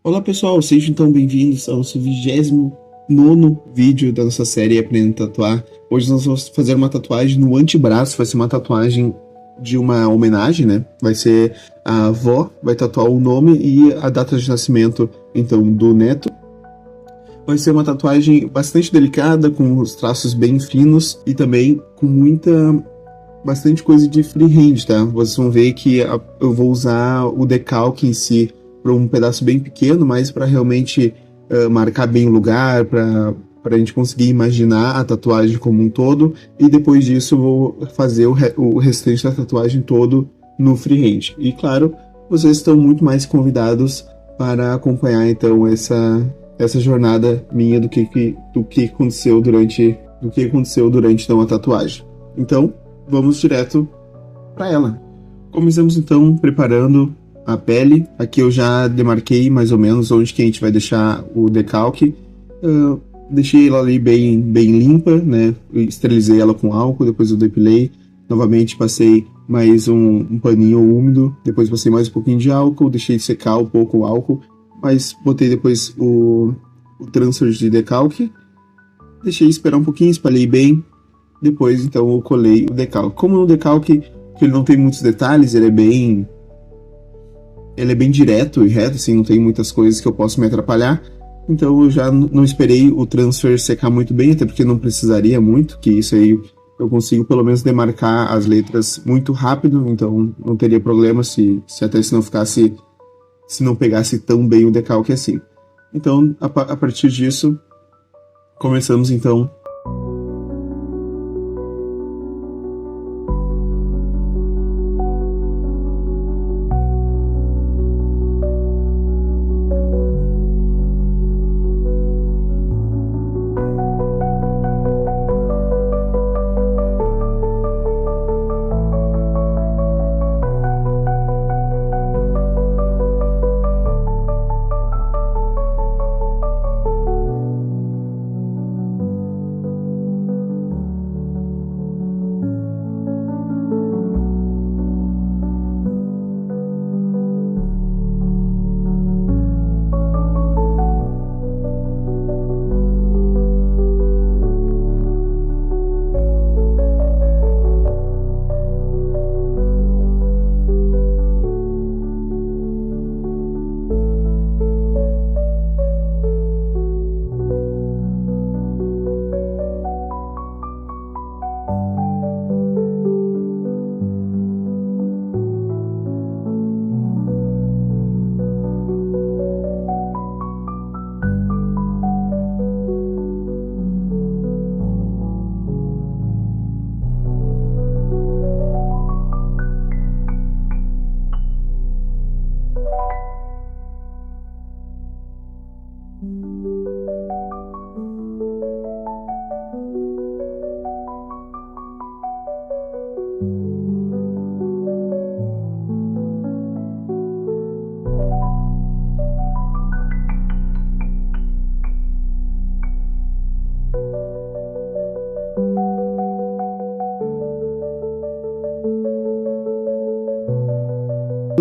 Olá pessoal, sejam então bem-vindos ao nosso 29º vídeo da nossa série Aprendendo a Tatuar. Hoje nós vamos fazer uma tatuagem no antebraço, vai ser uma tatuagem de uma homenagem, né? Vai ser a avó, vai tatuar o nome e a data de nascimento, então, do neto. Vai ser uma tatuagem bastante delicada, com os traços bem finos e também com bastante coisa de freehand, tá? Vocês vão ver que eu vou usar o decalque em si para um pedaço bem pequeno, mas para realmente marcar bem o lugar, para a gente conseguir imaginar a tatuagem como um todo, e depois disso eu vou fazer o restante da tatuagem todo no freehand. E claro, vocês estão muito mais convidados para acompanhar então essa jornada minha do que aconteceu durante então a tatuagem. Então, vamos direto para ela. Começamos então preparando a pele. Aqui eu já demarquei mais ou menos onde que a gente vai deixar o decalque. Deixei ela ali bem limpa, né? Esterilizei ela com álcool, depois eu depilei. Novamente passei mais um paninho úmido, depois passei mais um pouquinho de álcool, deixei secar um pouco o álcool, mas botei depois o transfer de decalque. Deixei esperar um pouquinho, espalhei bem. Depois, então, eu colei o decalque. Como no decalque, ele não tem muitos detalhes, ele é bem direto e reto, assim, não tem muitas coisas que eu posso me atrapalhar. Então, eu já não esperei o transfer secar muito bem, até porque não precisaria muito, que isso aí eu consigo pelo menos demarcar as letras muito rápido, então não teria problema se não pegasse tão bem o decalque assim. Então, a partir disso, começamos, então,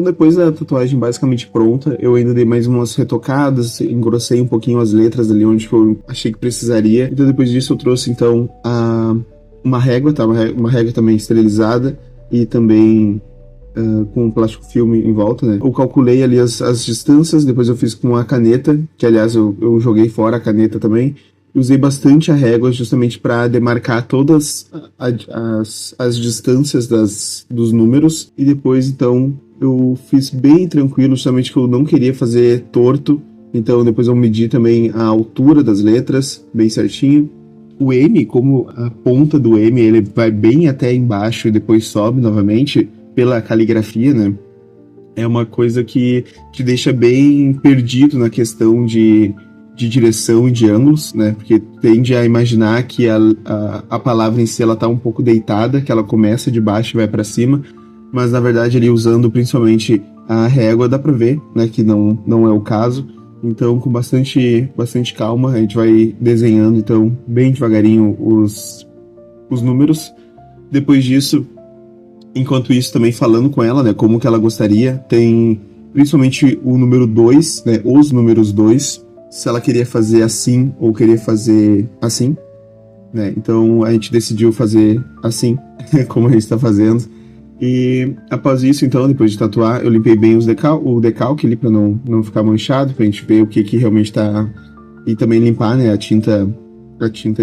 depois da tatuagem basicamente pronta, eu ainda dei mais umas retocadas, engrossei um pouquinho as letras ali onde eu achei que precisaria. Então depois disso eu trouxe então uma régua, tá? Uma régua também esterilizada e também com um plástico filme em volta, né? Eu calculei ali as distâncias, depois eu fiz com a caneta, que aliás eu joguei fora a caneta também. Usei bastante a régua justamente para demarcar todas as distâncias dos números, e depois então eu fiz bem tranquilo, justamente que eu não queria fazer torto, então depois eu medi também a altura das letras bem certinho. O M, como a ponta do M, ele vai bem até embaixo e depois sobe novamente pela caligrafia, né? É uma coisa que te deixa bem perdido na questão de direção e de ângulos, né? Porque tende a imaginar que a palavra em si ela tá um pouco deitada, que ela começa de baixo e vai para cima, mas na verdade ele usando principalmente a régua dá para ver, né, que não é o caso. Então, com bastante calma, a gente vai desenhando então bem devagarinho os números. Depois disso, enquanto isso, também falando com ela, né, como que ela gostaria, tem principalmente o número 2, né, os números 2, se ela queria fazer assim ou queria fazer assim, né? Então a gente decidiu fazer assim, como a gente está fazendo. E após isso, então, depois de tatuar, eu limpei bem o decalque ali para não ficar manchado, pra gente ver o que realmente tá. E também limpar, né, a tinta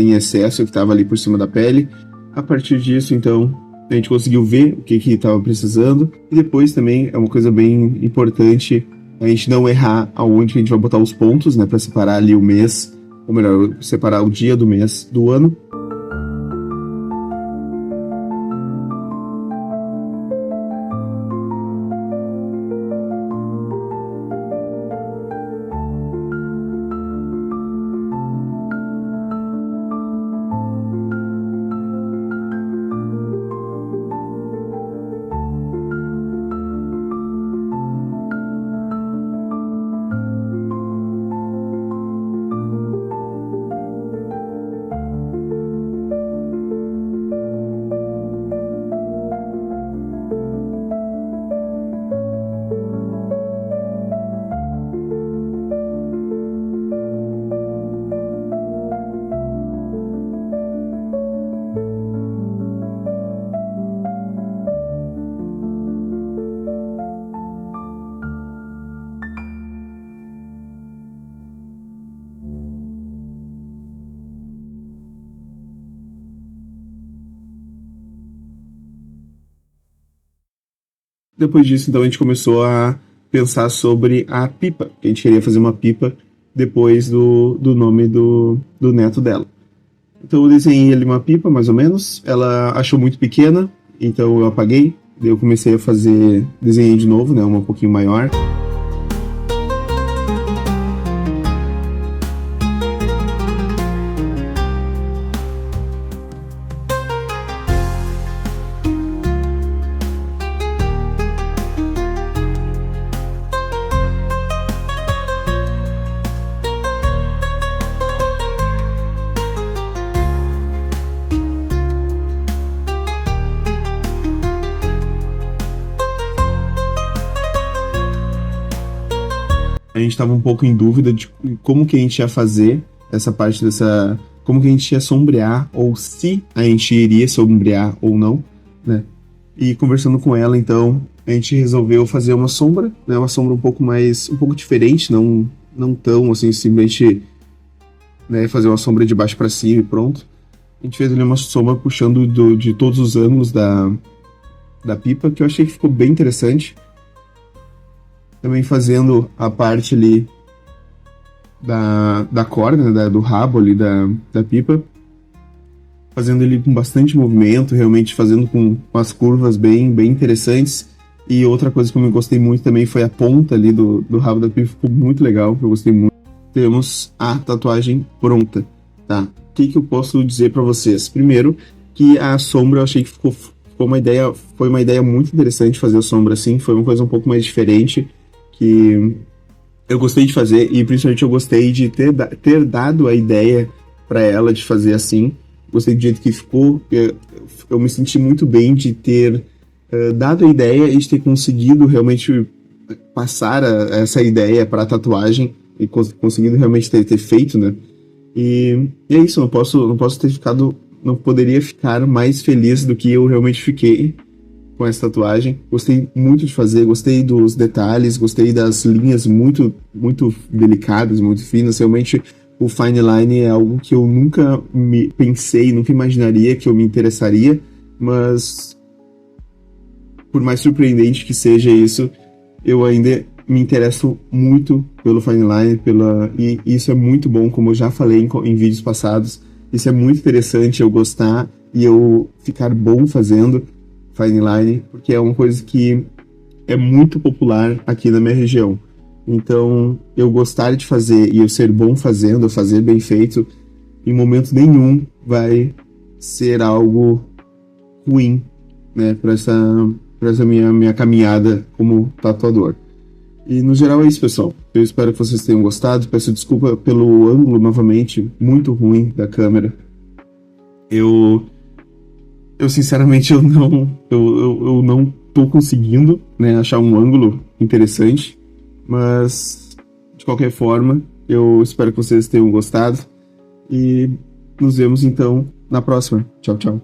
em excesso que tava ali por cima da pele. A partir disso, então, a gente conseguiu ver o que estava precisando. E depois também é uma coisa bem importante a gente não errar aonde a gente vai botar os pontos, né, para separar ali o mês, ou melhor, separar o dia do mês do ano. Depois disso, então, a gente começou a pensar sobre a pipa, que a gente queria fazer uma pipa depois do nome do neto dela. Então eu desenhei ali uma pipa, mais ou menos, ela achou muito pequena, então eu apaguei, daí eu comecei a fazer, desenhei de novo, né, uma um pouquinho maior. A gente estava um pouco em dúvida de como que a gente ia fazer essa parte dessa... Como que a gente ia sombrear, ou se a gente iria sombrear ou não, né? E conversando com ela, então, a gente resolveu fazer uma sombra, né? Uma sombra um pouco diferente, não tão, assim, simplesmente, né, fazer uma sombra de baixo para cima e pronto. A gente fez ali uma sombra puxando de todos os ângulos da pipa, que eu achei que ficou bem interessante. Também fazendo a parte ali da corda, né, do rabo ali da pipa. Fazendo ele com bastante movimento, realmente fazendo com umas curvas bem interessantes. E outra coisa que eu me gostei muito também foi a ponta ali do rabo da pipa, ficou muito legal, eu gostei muito. Temos a tatuagem pronta, tá? O que eu posso dizer pra vocês? Primeiro, que a sombra eu achei que foi uma ideia muito interessante fazer a sombra assim, foi uma coisa um pouco mais diferente, que eu gostei de fazer, e principalmente eu gostei de ter dado a ideia para ela de fazer assim. Gostei do jeito que ficou, eu me senti muito bem de ter dado a ideia e de ter conseguido realmente passar essa ideia para a tatuagem e conseguido realmente ter feito, né? E é isso, não posso ter ficado, não poderia ficar mais feliz do que eu realmente fiquei com essa tatuagem. Gostei muito de fazer, gostei dos detalhes, gostei das linhas muito delicadas, muito finas. Realmente o fine line é algo que eu nunca nunca imaginaria que eu me interessaria, mas por mais surpreendente que seja isso, eu ainda me interesso muito pelo fine line, e isso é muito bom, como eu já falei em vídeos passados. Isso é muito interessante, eu gostar e eu ficar bom fazendo fine line, porque é uma coisa que é muito popular aqui na minha região. Então, eu gostar de fazer e eu ser bom fazendo, eu fazer bem feito, em momento nenhum vai ser algo ruim, né, para essa minha caminhada como tatuador. E no geral é isso, pessoal. Eu espero que vocês tenham gostado. Peço desculpa pelo ângulo novamente muito ruim da câmera. Eu sinceramente eu não tô conseguindo, né, achar um ângulo interessante, mas de qualquer forma, eu espero que vocês tenham gostado e nos vemos então na próxima. Tchau, tchau.